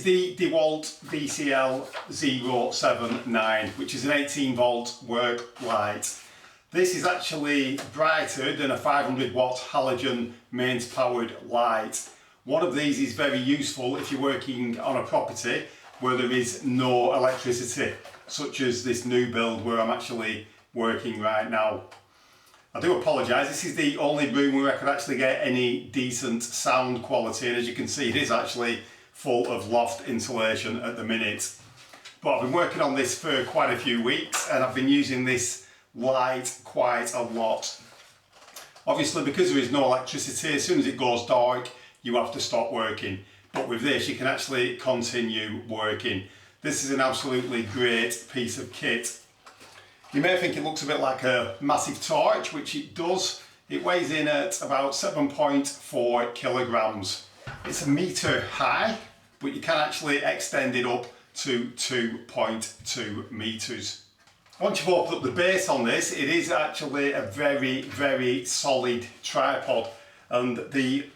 the Dewalt DCL079, which is an 18 volt work light. This is actually brighter than a 500 watt halogen mains powered light. One of these is very useful if you're working on a property where there is no electricity, such as this new build where I'm actually working right now. I do apologise, this is the only room where I could actually get any decent sound quality, and as you can see it is actually full of loft insulation at the minute. But I've been working on this for quite a few weeks and I've been using this light quite a lot. Obviously, because there is no electricity, as soon as it goes dark you have to stop working, but with this you can actually continue working. This is an absolutely great piece of kit. You may think it looks a bit like a massive torch, which it does. It weighs in at about 7.4 kilograms. It's a metre high, but you can actually extend it up to 2.2 metres. Once you've opened up the base on this, it is actually a very solid tripod, and the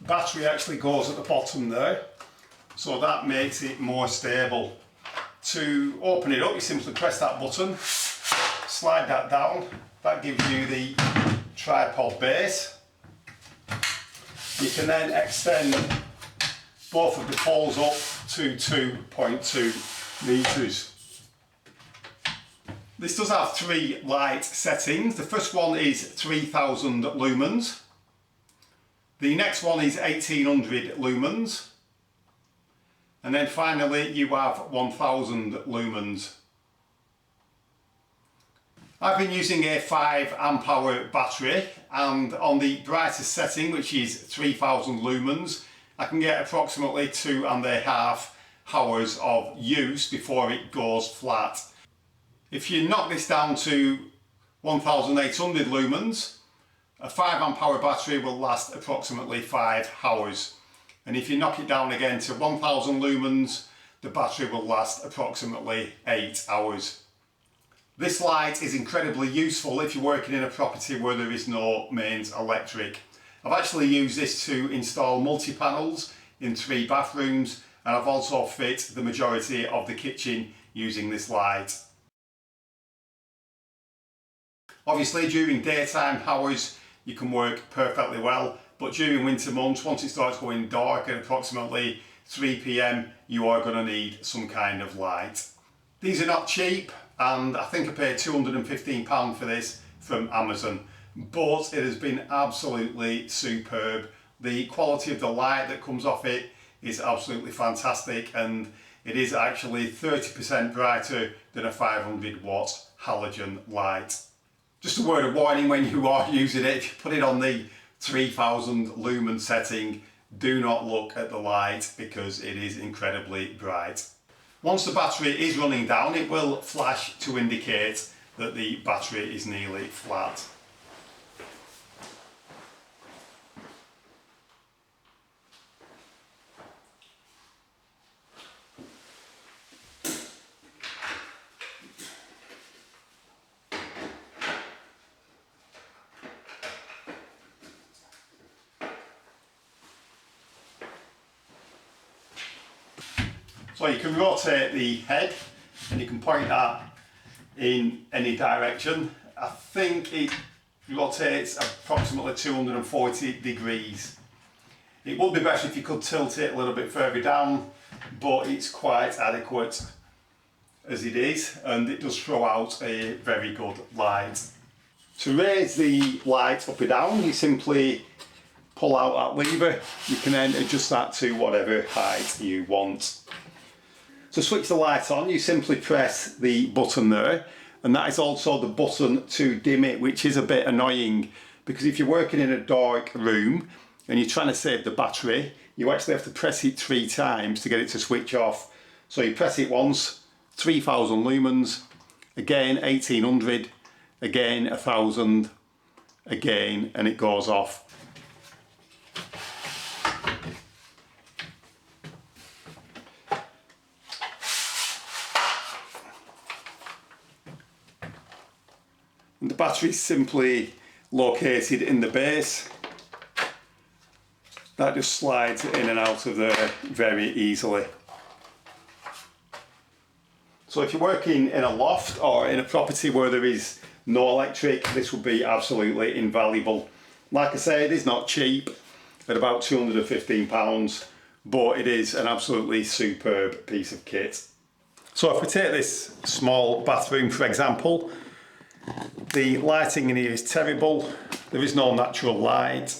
battery actually goes at the bottom there, so that makes it more stable. To open it up, you simply press that button, slide that down, that gives you the tripod base. You can then extend both of the poles up to 2.2 metres. This does have 3 light settings. The first one is 3000 lumens. The next one is 1800 lumens. And then finally you have 1000 lumens. I've been using a 5 amp hour battery, and on the brightest setting, which is 3000 lumens, I can get approximately 2.5 hours of use before it goes flat. If you knock this down to 1800 lumens, a 5 amp hour battery will last approximately 5 hours. And if you knock it down again to 1000 lumens, the battery will last approximately 8 hours. This light is incredibly useful if you're working in a property where there is no mains electric. I've actually used this to install multi-panels in 3 bathrooms, and I've also fit the majority of the kitchen using this light. Obviously during daytime hours you can work perfectly well, but during winter months, once it starts going dark at approximately 3 PM, you are going to need some kind of light. These are not cheap, and I think I paid £215 for this from Amazon, but it has been absolutely superb. The quality of the light that comes off it is absolutely fantastic, and it is actually 30% brighter than a 500 watt halogen light. Just a word of warning when you are using it: if you put it on the 3000 lumen setting, do not look at the light because it is incredibly bright. Once the battery is running down, it will flash to indicate that the battery is nearly flat. So you can rotate the head and you can point that in any direction. I think it rotates approximately 240 degrees. It would be better if you could tilt it a little bit further down, but it's quite adequate as it is, and it does throw out a very good light. To raise the light up or down, you simply pull out that lever. You can then adjust that to whatever height you want. To switch the light on, you simply press the button there, and that is also the button to dim it, which is a bit annoying because if you're working in a dark room and you're trying to save the battery, you actually have to press it 3 times to get it to switch off. So you press it once, 3000 lumens, again 1800, again 1000, again, and it goes off. And the battery is simply located in the base. That just slides in and out of there very easily. So if you're working in a loft or in a property where there is no electric, this would be absolutely invaluable. Like I say, it is not cheap at about £215, but it is an absolutely superb piece of kit. So if we take this small bathroom for example, the lighting in here is terrible. There is no natural light,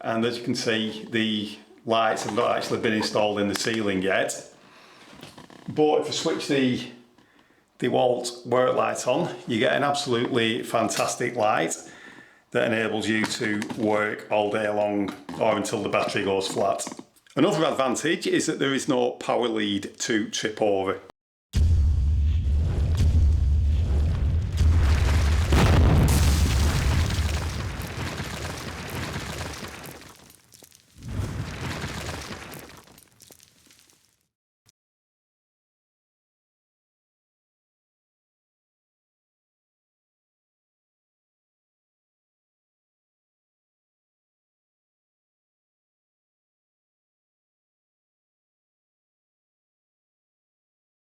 and as you can see, the lights have not actually been installed in the ceiling yet. But if I switch the Dewalt work light on, you get an absolutely fantastic light that enables you to work all day long or until the battery goes flat. Another advantage is that there is no power lead to trip over.